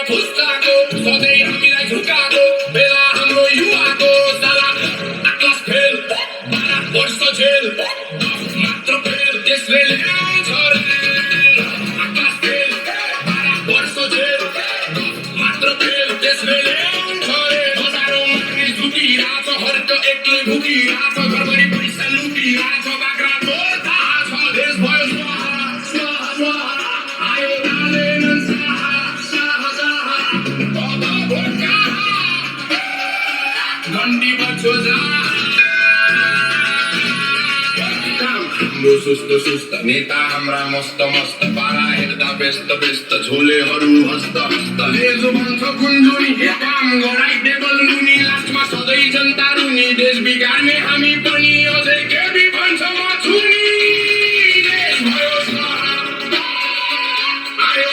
फुस्ताको सधैँ हामीलाई झुकाको बेला हाम्रो युवाको साला आकाश फेल 12 वर्ष जेल मात्र फेल त्यसले ल्याउँछ रे आकाश फेल 12 वर्ष जेल मात्र फेल त्यसले ल्याउँछ रे हजारौँ मानिस झुकिरहेछ हर्क एक्लै भुकिरहेछ घरभरि पैसा लुटिरहेछ बाख्राको थाहा छ देश भयो स्वाहा स्वाहा स्वाहा आयो नालेनन् शाह शाह शाह अब भोका गण्डी बच्चो जा हाम्रो सुस्त सुस्त नेता हाम्रा मस्त मस्त पारा हेर्दा व्यस्त व्यस्त झोलेहरू हस्त हस्त लेजो भन्छ कुन्जुनी हे काम गराइ टेबल मुनि लास्टमा सधैँ जनता रुनी देश बिगार्ने हामी पनि अझै केबी भन्छ म छुनी देश भयो स्वाहा आयो